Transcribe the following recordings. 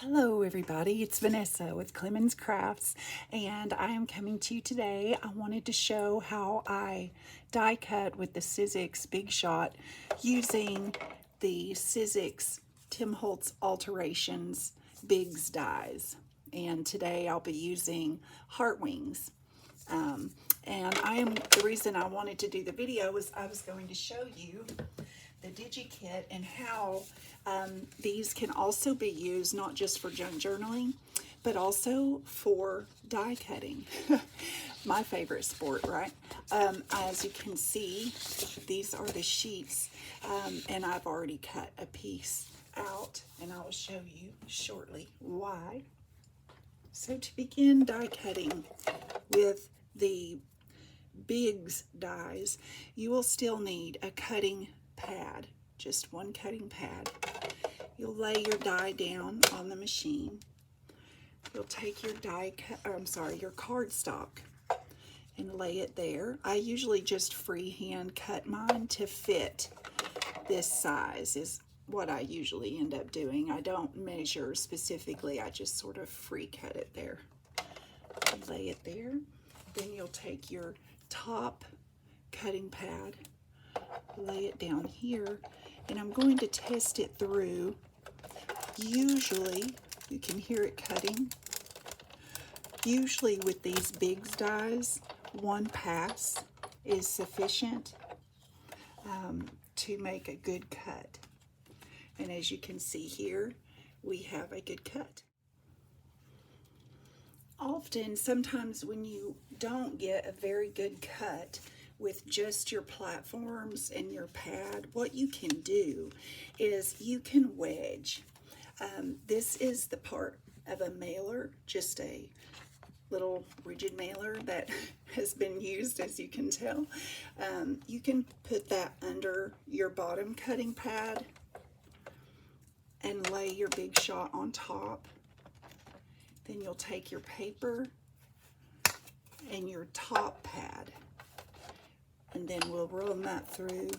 Hello everybody, it's Vanessa with Clemons Crafts, and I am coming to you today. I wanted to show how I die cut with the Sizzix Big Shot using the Sizzix Timholtz Alterations Bigz dies. And today I'll be using heart wings. The reason I wanted to do the video was I was going to show you the DigiKit and how these can also be used not just for junk journaling, but also for die cutting. My favorite sport, right? As you can see, these are the sheets, and I've already cut a piece out, and I will show you shortly why. So to begin die cutting with the Bigz dies, you will still need a cutting pad, just one cutting pad. You'll lay your die down on the machine. You'll take your your cardstock and lay it there. I usually just freehand cut mine to fit this size is what I usually end up doing. I don't measure specifically, I just sort of free cut it there. Lay it there. Then you'll take your top cutting pad, lay it down here, and I'm going to test it through. Usually, you can hear it cutting. Usually with these Bigz dies, one pass is sufficient to make a good cut. And as you can see here, we have a good cut. Often, sometimes when you don't get a very good cut with just your platforms and your pad, what you can do is you can wedge. This is the part of a mailer, just a little rigid mailer that has been used, as you can tell. You can put that under your bottom cutting pad and lay your Big Shot on top. Then you'll take your paper and your top pad, and then we'll run that through.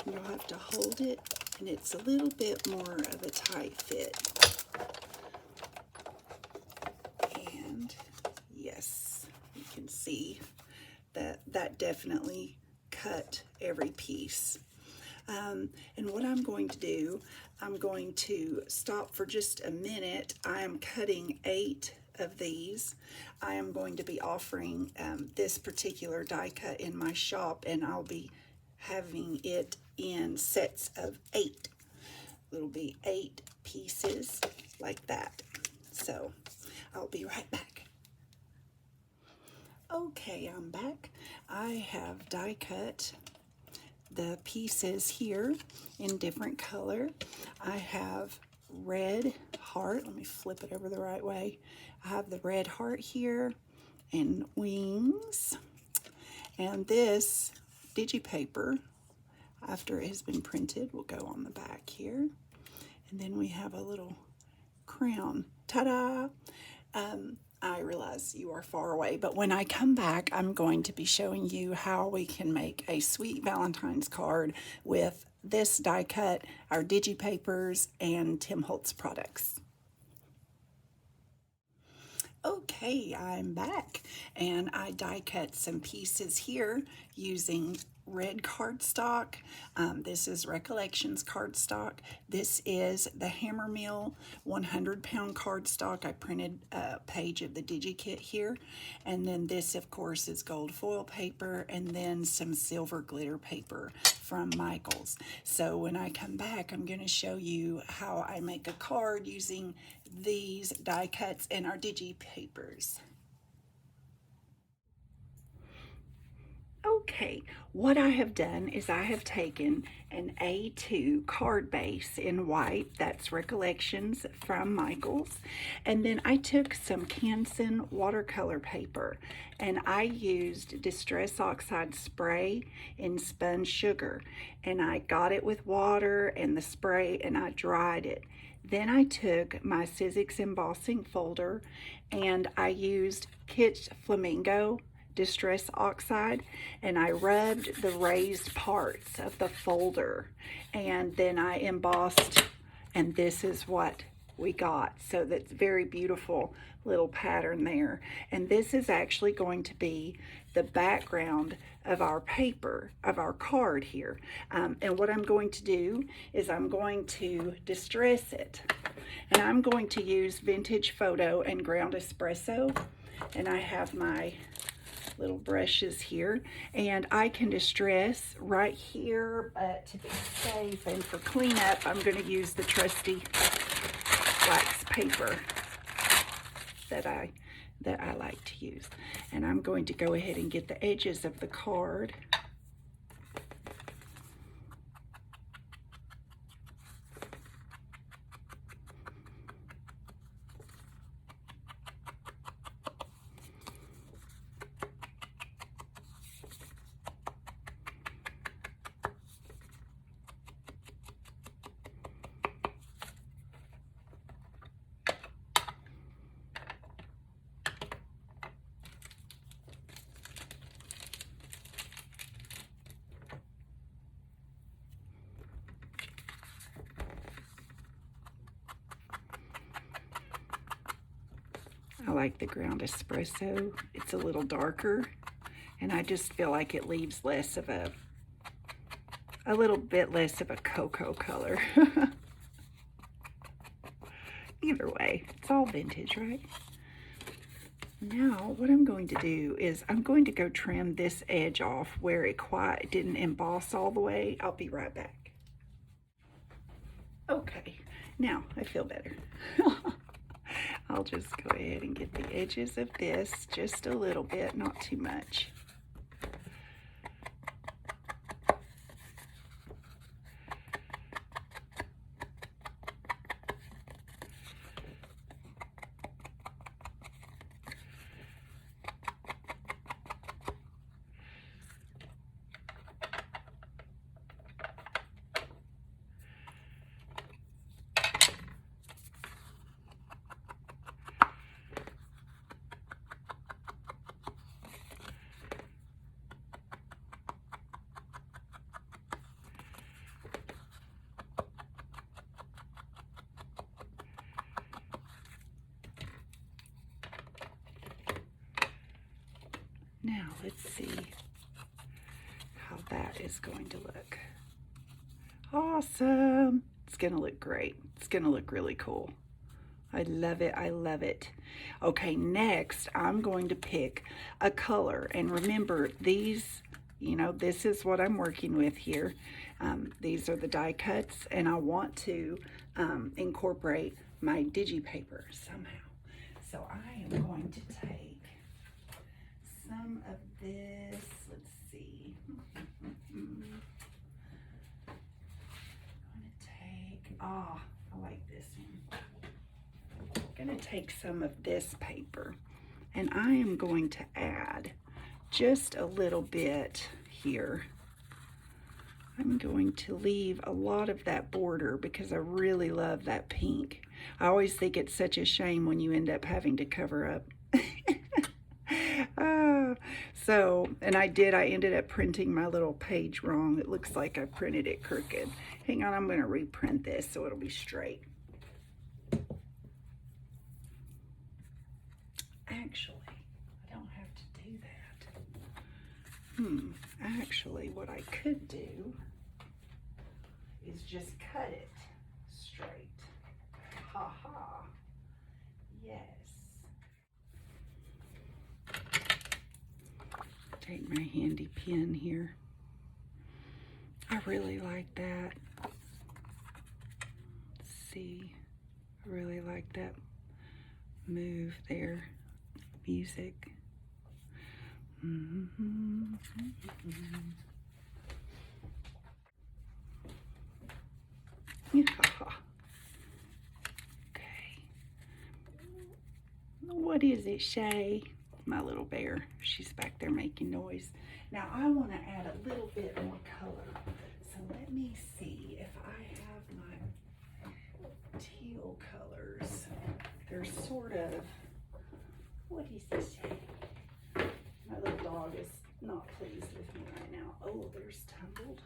You'll have to hold it, and it's a little bit more of a tight fit. And yes, you can see that that definitely cut every piece. And what I'm going to do, I'm going to stop for just a minute. I am cutting 8 of these. I am going to be offering this particular die cut in my shop, and I'll be having it in sets of 8. It'll be 8 pieces like that. So I'll be right back. Okay, I'm back. I have die cut the pieces here in different color. I have red heart. Let me flip it over the right way. I have the red heart here and wings. And this digipaper, after it has been printed, will go on the back here. And then we have a little crown. Ta-da! I realize you are far away, but when I come back, I'm going to be showing you how we can make a sweet Valentine's card with this die cut, our digipapers, and Timholtz products. Okay, I'm back, and I die cut some pieces here using red cardstock. This is Recollections cardstock. This is the Hammer Mill 100-pound cardstock. I printed a page of the DigiKit here. And then this, of course, is gold foil paper, and then some silver glitter paper from Michaels. So when I come back, I'm going to show you how I make a card using these die cuts and our digipapers. Okay, what I have done is I have taken an A2 card base in white, that's Recollections from Michaels, and then I took some Canson watercolor paper, and I used Distress Oxide spray in Spun sugar, and I got it with water and the spray, and I dried it. Then I took my Sizzix embossing folder, and I used Kitsch Flamingo Distress Oxide, and I rubbed the raised parts of the folder, and then I embossed, and this is what we got. So that's very beautiful little pattern there. And this is actually going to be the background of our paper, of our card here. And what I'm going to do is I'm going to distress it. And I'm going to use Vintage Photo and Ground Espresso. And I have my little brushes here, and I can distress right here, but to be safe and for cleanup, I'm going to use the trusty wax paper that I like to use. And I'm going to go ahead and get the edges of the card. I like the Ground Espresso. It's a little darker, and I just feel like it leaves less of a little bit less of a cocoa color. Either way, it's all vintage, right? Now, what I'm going to do is I'm going to go trim this edge off where it quite didn't emboss all the way. I'll be right back. Okay, now I feel better. I'll just go ahead and get the edges of this just a little bit, not too much. Now let's see how that is going to look. Awesome. It's going to look great. It's going to look really cool. I love it. I love it. Okay, next I'm going to pick a color. And remember, these, you know, this is what I'm working with here. These are the die cuts, and I want to incorporate my digi paper somehow. So I am going to take some of this, let's see. I'm gonna take, I like this one. I'm gonna take some of this paper, and I am going to add just a little bit here. I'm going to leave a lot of that border because I really love that pink. I always think it's such a shame when you end up having to cover up. And I ended up printing my little page wrong. It looks like I printed it crooked. Hang on, I'm going to reprint this so it'll be straight. Actually, I don't have to do that. Actually, what I could do is just cut it straight. Ha ha. Yes. Take my handy pen here. I really like that. Let's see. I really like that move there. Music. Yeah. Okay. What is it, Shay? My little bear. She's back there making noise. Now I want to add a little bit more color. So let me see if I have my teal colors. They're sort of, what is this? My little dog is not pleased with me right now. Oh, there's tumbled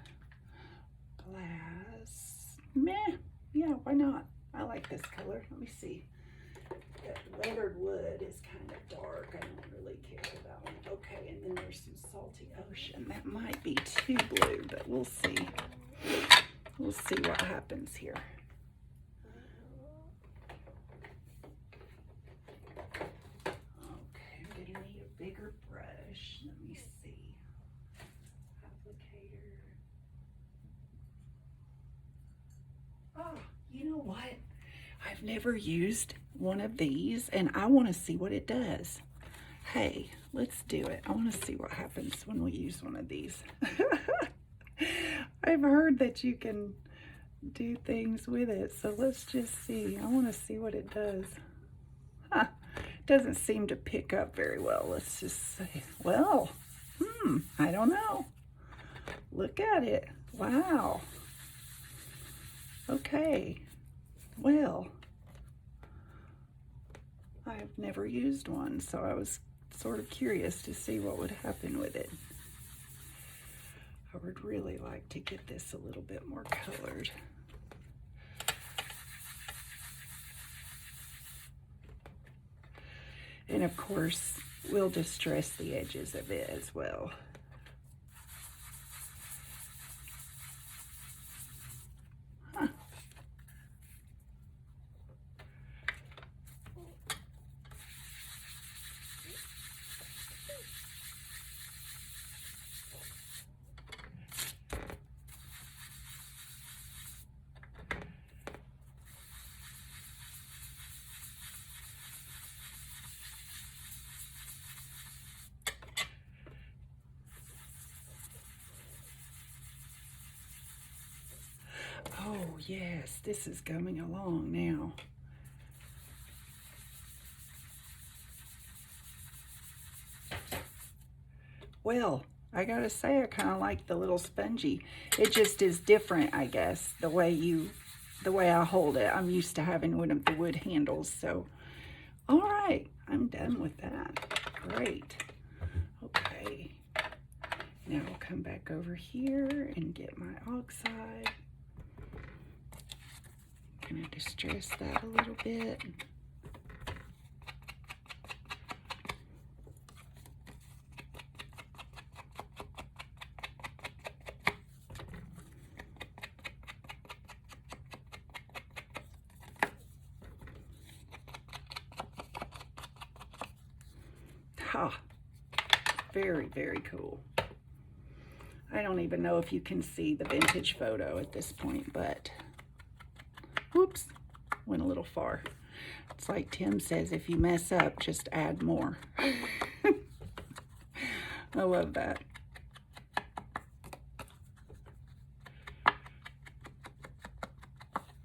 glass. Meh. Yeah, why not? I like this color. Let me see. That weathered wood is kind of dark. I don't really care for that one. Okay, and then there's some salty ocean. That might be too blue, but we'll see. We'll see what happens here. Okay, I'm gonna need a bigger brush. Let me see. Applicator. Oh, you know what? I've never used one of these, and I want to see what it does. Hey, let's do it. I want to see what happens when we use one of these. I've heard that you can do things with it, so let's just see. I want to see what it does. Huh. Doesn't seem to pick up very well. Let's just say, well, I don't know. Look at it. Wow. Okay. Well, I've never used one, so I was sort of curious to see what would happen with it. I would really like to get this a little bit more colored. And of course, we'll distress the edges of it as well. Oh yes, this is coming along now. Well, I gotta say I kind of like the little spongy. It just is different, I guess, the way I hold it. I'm used to having one of the wood handles, so all right, I'm done with that. Great. Okay. Now I'll come back over here and get my Oxide. I'm gonna distress that a little bit. Ha! Very, very cool. I don't even know if you can see the vintage photo at this point, but whoops, went a little far. It's like Tim says, if you mess up, just add more. I love that.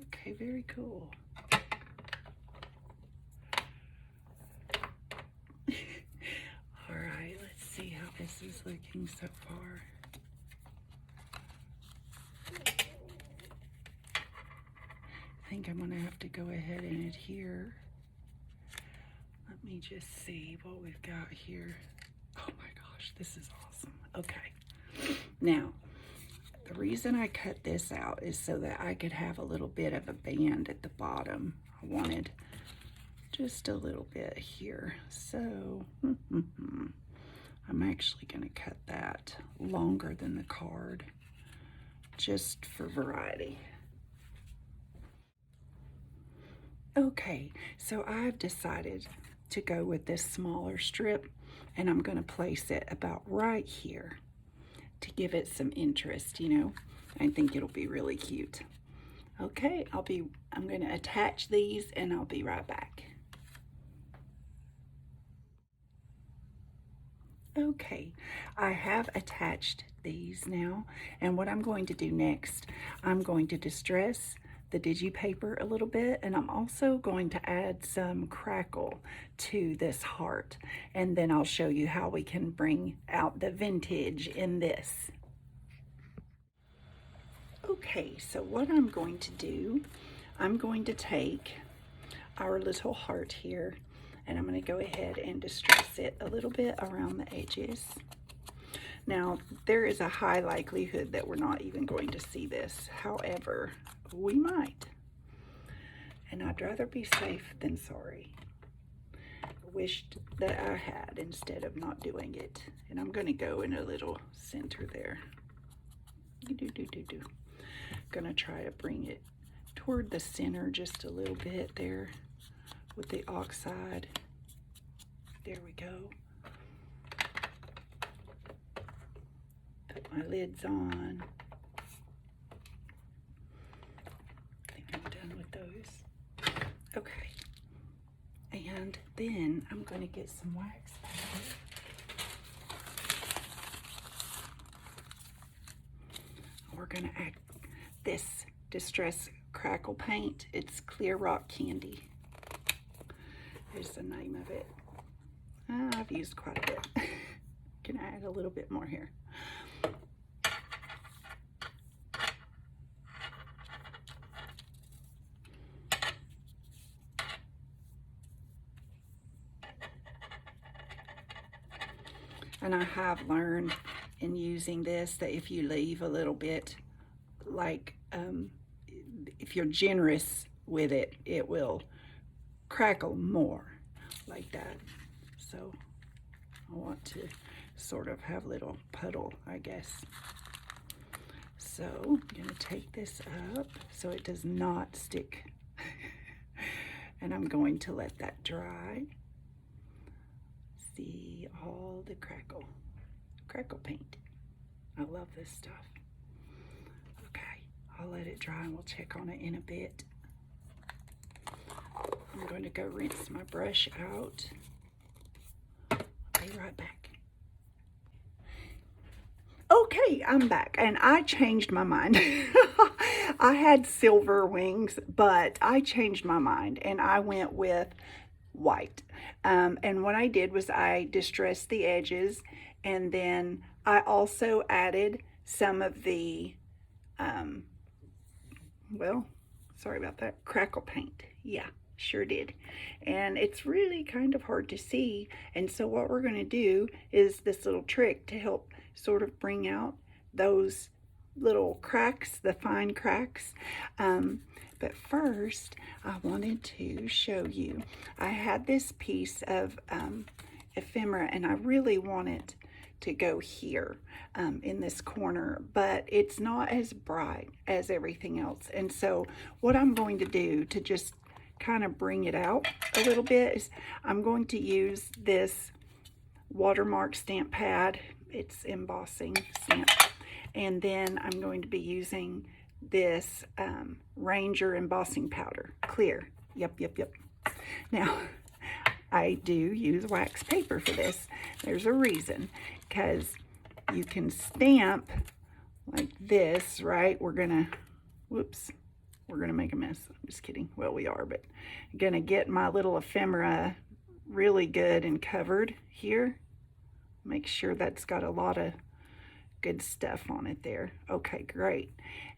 Okay, very cool. All right, let's see how this is looking so far. I think I'm gonna have to go ahead and adhere. Let me just see what we've got here. Oh my gosh, this is awesome. Okay, now the reason I cut this out is so that I could have a little bit of a band at the bottom. I wanted just a little bit here, so I'm actually gonna cut that longer than the card just for variety. Okay, so I've decided to go with this smaller strip, and I'm going to place it about right here to give it some interest, you know. I think it'll be really cute. Okay, I'm going to attach these and I'll be right back. Okay, I have attached these now, and what I'm going to do next, I'm going to distress the digi paper a little bit, and I'm also going to add some crackle to this heart, and then I'll show you how we can bring out the vintage in this. Okay, so what I'm going to do, I'm going to take our little heart here, and I'm going to go ahead and distress it a little bit around the edges. Now, there is a high likelihood that we're not even going to see this. However, we might. and I'd rather be safe than sorry. Wished that I had instead of not doing it. And I'm going to go in a little center there. Gonna try to bring it toward the center just a little bit there with the Oxide. There we go. Put my lids on. I think I'm done with those. Okay. And then I'm going to get some wax powder. We're going to add this Distress Crackle Paint. It's Clear Rock Candy. There's the name of it. I've used quite a bit. Can I add a little bit more here? And I have learned in using this that if you leave a little bit, like if you're generous with it, it will crackle more like that. So I want to sort of have a little puddle, I guess. So I'm going to take this up so it does not stick. And I'm going to let that dry. See all the crackle paint. I love this stuff. Okay, I'll let it dry and we'll check on it in a bit. I'm going to go rinse my brush out. I'll be right back. Okay, I'm back and I changed my mind. I had silver wings, but I changed my mind and I went with white. And what I did was I distressed the edges, and then I also added some of the, well, sorry about that, crackle paint. Yeah, sure did. And it's really kind of hard to see. And so what we're going to do is this little trick to help sort of bring out those little cracks, the fine cracks. But first, I wanted to show you. I had this piece of ephemera, and I really want it to go here in this corner, but it's not as bright as everything else. And so what I'm going to do to just kind of bring it out a little bit is I'm going to use this watermark stamp pad. It's embossing stamp. And then I'm going to be using this Ranger embossing powder, clear. Yep. Now, I do use wax paper for this. There's a reason, because you can stamp like this, right? We're gonna make a mess. I'm just kidding. Well, we are, but I'm gonna get my little ephemera really good and covered here. Make sure that's got a lot of good stuff on it there. Okay, great.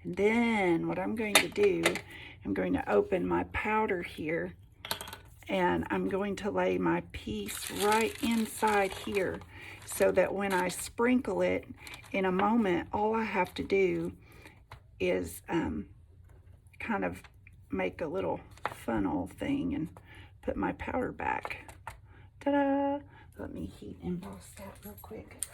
And then what I'm going to do, I'm going to open my powder here, and I'm going to lay my piece right inside here so that when I sprinkle it in a moment, all I have to do is kind of make a little funnel thing and put my powder back. Ta-da! Let me heat emboss that real quick.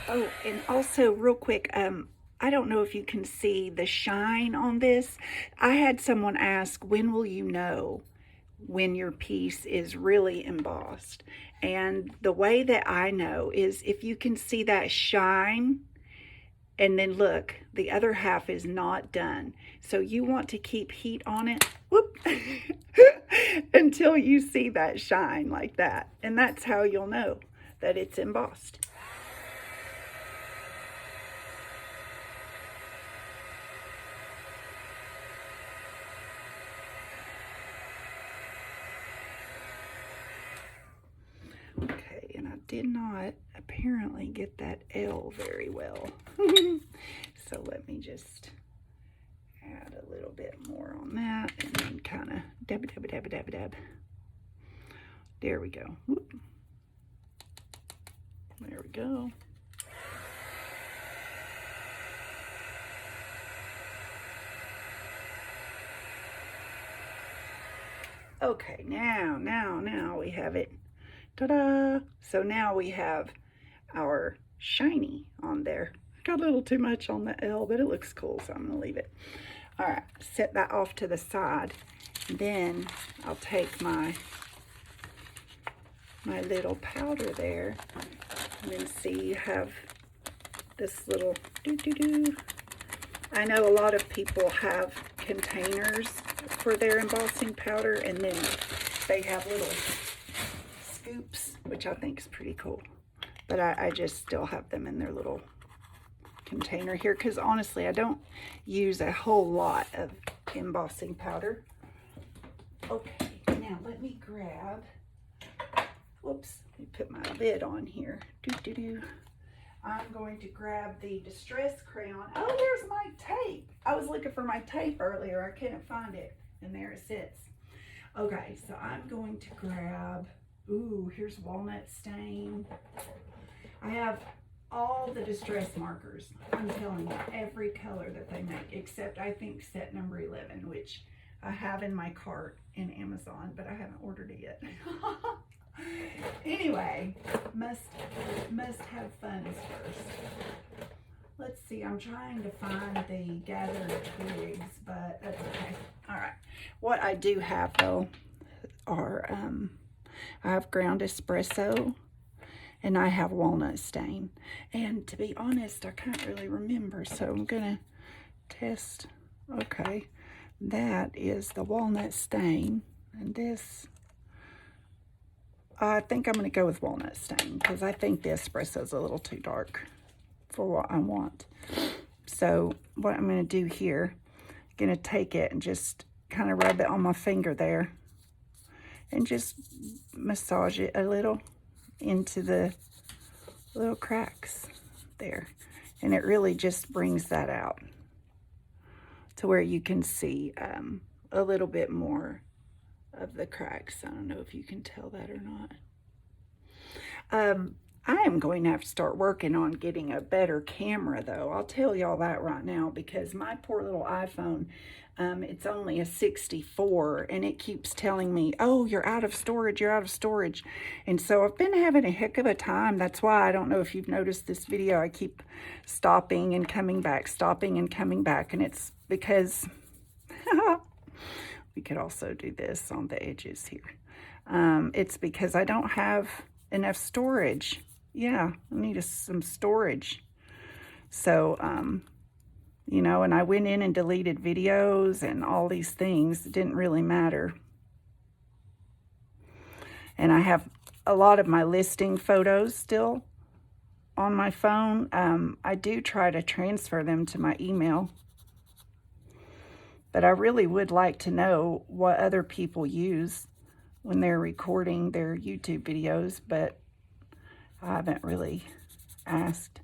Oh, and also real quick, I don't know if you can see the shine on this. I had someone ask, when will you know when your piece is really embossed? And the way that I know is if you can see that shine, and then look, the other half is not done. So you want to keep heat on it, whoop, until you see that shine like that. And that's how you'll know that it's embossed. Did not apparently get that L very well. So let me just add a little bit more on that, and then kind of dab. There we go. Whoop. There we go. Okay, now we have it. Ta-da! So now we have our shiny on there. Got a little too much on the L, but it looks cool, so I'm gonna leave it. All right, set that off to the side. Then I'll take my little powder there, and then see you have this little doo-doo-doo. I know a lot of people have containers for their embossing powder, and then they have little scoops, which I think is pretty cool. But I just still have them in their little container here, because honestly, I don't use a whole lot of embossing powder. Okay, now let me grab, whoops, let me put my lid on here. Doo-doo-doo. I'm going to grab the Distress Crayon. Oh, there's my tape. I was looking for my tape earlier. I couldn't find it, and there it sits. Okay, so I'm going to grab, ooh, here's Walnut Stain. I have all the Distress markers. I'm telling you, every color that they make, except I think set number 11, which I have in my cart in Amazon, but I haven't ordered it yet. Anyway, must have funds first. Let's see, I'm trying to find the gathered twigs, but that's okay. All right, what I do have though are I have ground espresso and I have walnut stain. And to be honest, I can't really remember, so I'm gonna test. Okay, that is the walnut stain, and this, I think I'm going to go with walnut stain because I think the espresso is a little too dark for what I want. So what I'm going to do here, I'm going to take it and just kind of rub it on my finger there and just massage it a little into the little cracks there. And it really just brings that out to where you can see a little bit more of the cracks. I don't know if you can tell that or not. I am going to have to start working on getting a better camera though. I'll tell y'all that right now, because my poor little iPhone, it's only a 64 and it keeps telling me, oh, you're out of storage, you're out of storage. And so I've been having a heck of a time. That's why I don't know if you've noticed this video, I keep stopping and coming back, stopping and coming back. And it's because we could also do this on the edges here. It's because I don't have enough storage. Yeah, I need some storage. So, you know, and I went in and deleted videos and all these things. It didn't really matter. And I have a lot of my listing photos still on my phone. I do try to transfer them to my email. But I really would like to know what other people use when they're recording their YouTube videos, but I haven't really asked.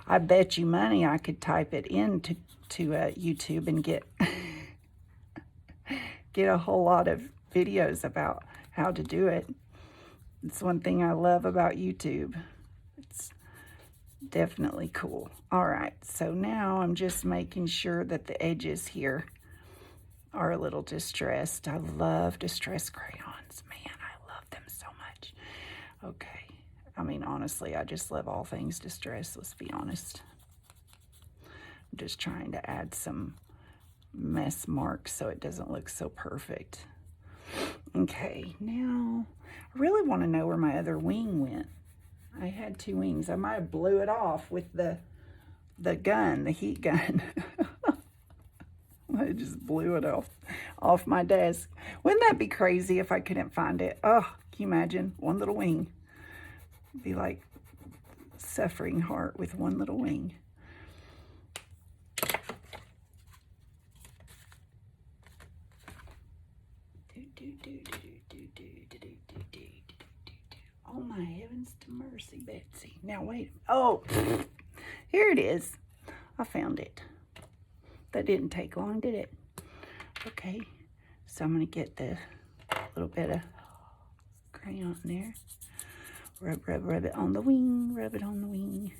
I bet you money I could type it into YouTube and get a whole lot of videos about how to do it. It's one thing I love about YouTube. It's definitely cool. All right, so now I'm just making sure that the edges here are a little distressed. I love distressed crayons. Man, I love them so much. Okay. I mean, honestly, I just love all things distressed. Let's be honest. I'm just trying to add some mess marks so it doesn't look so perfect. Okay, now I really want to know where my other wing went. I had two wings. I might have blew it off with the gun, the heat gun. I just blew it off my desk. Wouldn't that be crazy if I couldn't find it? Oh, can you imagine? One little wing. It'd be like suffering heart with one little wing. Oh my heavens to mercy, Betsy. Now wait. Oh, here it is. I found it. That didn't take long, did it? Okay, so I'm going to get the little bit of crayon there. Rub, rub, rub it on the wing, rub it on the wing.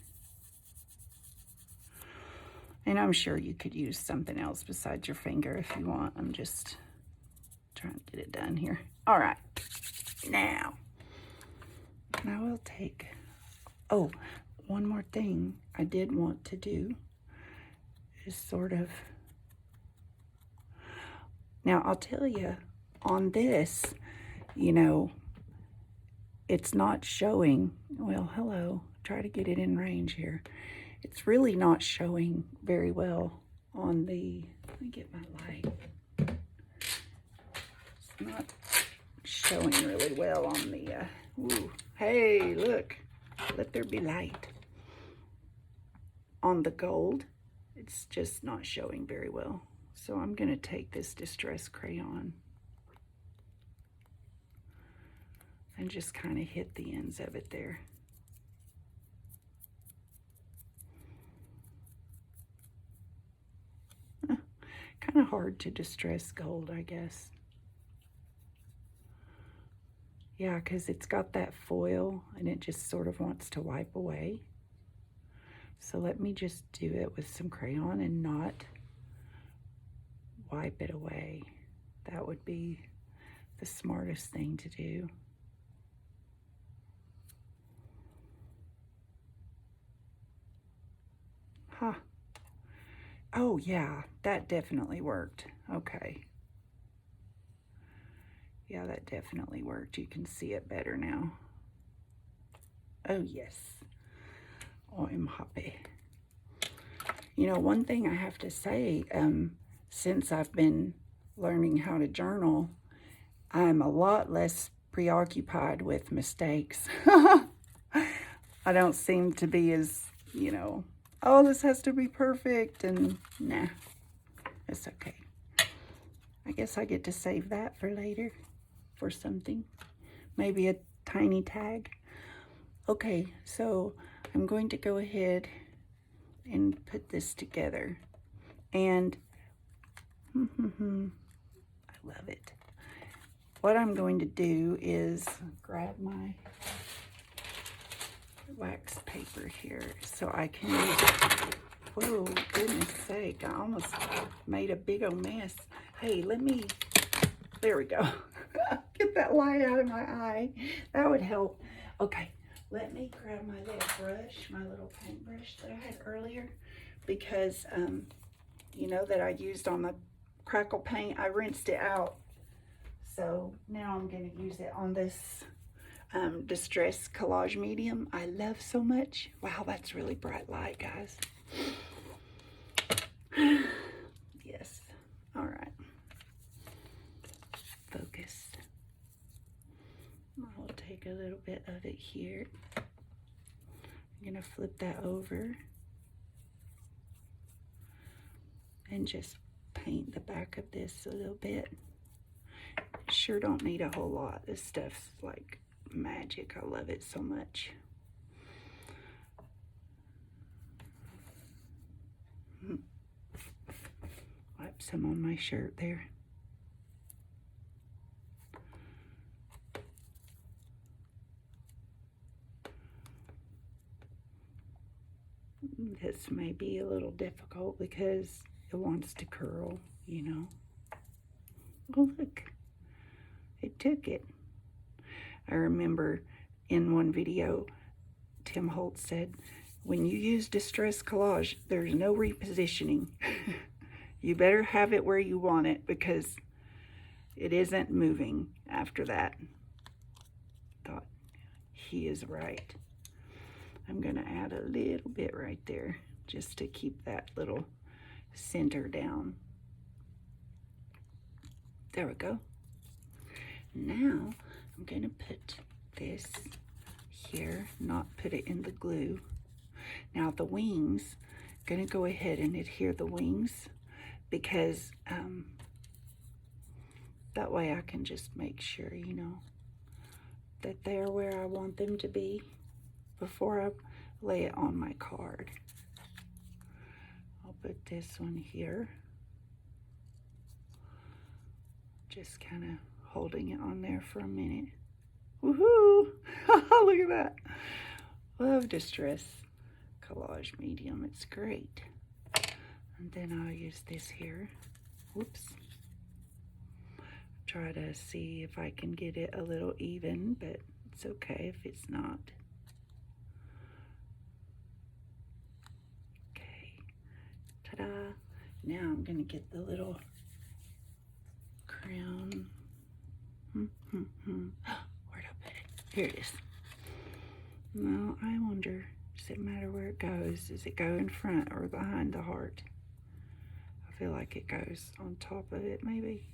And I'm sure you could use something else besides your finger if you want. I'm just trying to get it done here. All right, now we'll take, oh, one more thing I did want to do is sort of, now I'll tell you on this, you know, it's not showing, well, hello, try to get it in range here. It's really not showing very well on the, let me get my light. It's not showing really well on the, ooh, hey, look, let there be light. On the gold, it's just not showing very well. So I'm gonna take this distress crayon and just kind of hit the ends of it there. Kind of hard to distress gold, I guess. Yeah, because it's got that foil and it just sort of wants to wipe away. So let me just do it with some crayon and not wipe it away. That would be the smartest thing to do. Huh. Oh yeah, that definitely worked. Okay. Yeah, that definitely worked. You can see it better now. Oh yes. Oh, I'm happy. You know, one thing I have to say, since I've been learning how to journal, I'm a lot less preoccupied with mistakes. I don't seem to be as, you know, oh, this has to be perfect, and nah, it's okay. I guess I get to save that for later, for something, maybe a tiny tag. Okay, so I'm going to go ahead and put this together, and I love it. What I'm going to do is grab my wax paper here so I can use, whoa, goodness sake, I almost made a big old mess. Hey, let me, there we go. Get that light out of my eye. That would help. Okay, let me grab my little brush, my little paintbrush that I had earlier, because you know, that I used on the crackle paint. I rinsed it out. So now I'm going to use it on this distress collage medium I love so much. Wow, that's really bright light, guys. Yes. All right. Focus. I'll take a little bit of it here. I'm going to flip that over and just paint the back of this a little bit. Sure don't need a whole lot. This stuff's like magic. I love it so much. Wipe some on my shirt there. This may be a little difficult because it wants to curl, you know. Oh, look. It took it. I remember in one video, Timholtz said, when you use distress collage, there's no repositioning. You better have it where you want it because it isn't moving after that. Thought, he is right. I'm gonna add a little bit right there just to keep that little center down. There we go. Now I'm gonna put this here, not put it in the glue. Now the wings, gonna go ahead and adhere the wings because that way I can just make sure, you know, that they're where I want them to be before I lay it on my card. I'll put this one here. Just kind of holding it on there for a minute. Woohoo! Look at that. Love Distress collage medium. It's great. And then I'll use this here. Whoops. Try to see if I can get it a little even, but it's okay if it's not. Okay. Ta-da. Now I'm going to get the little crayon. Where'd I put it? Here it is. Well, I wonder, does it matter where it goes? Does it go in front or behind the heart? I feel like it goes on top of it, maybe.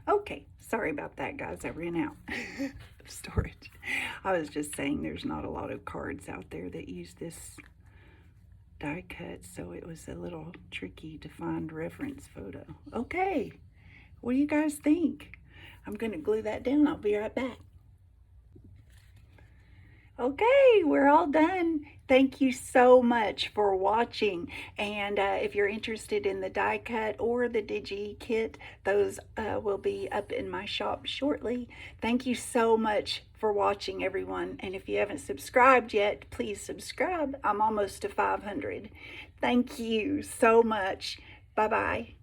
Okay, sorry about that, guys. I ran out of storage. I was just saying there's not a lot of cards out there that use this die cut, so it was a little tricky to find reference photo. Okay, what do you guys think? I'm going to glue that down. I'll be right back. Okay, we're all done. Thank you so much for watching. And if you're interested in the die cut or the Digi kit, those will be up in my shop shortly. Thank you so much for watching, everyone. And if you haven't subscribed yet, please subscribe. I'm almost to 500. Thank you so much. Bye-bye.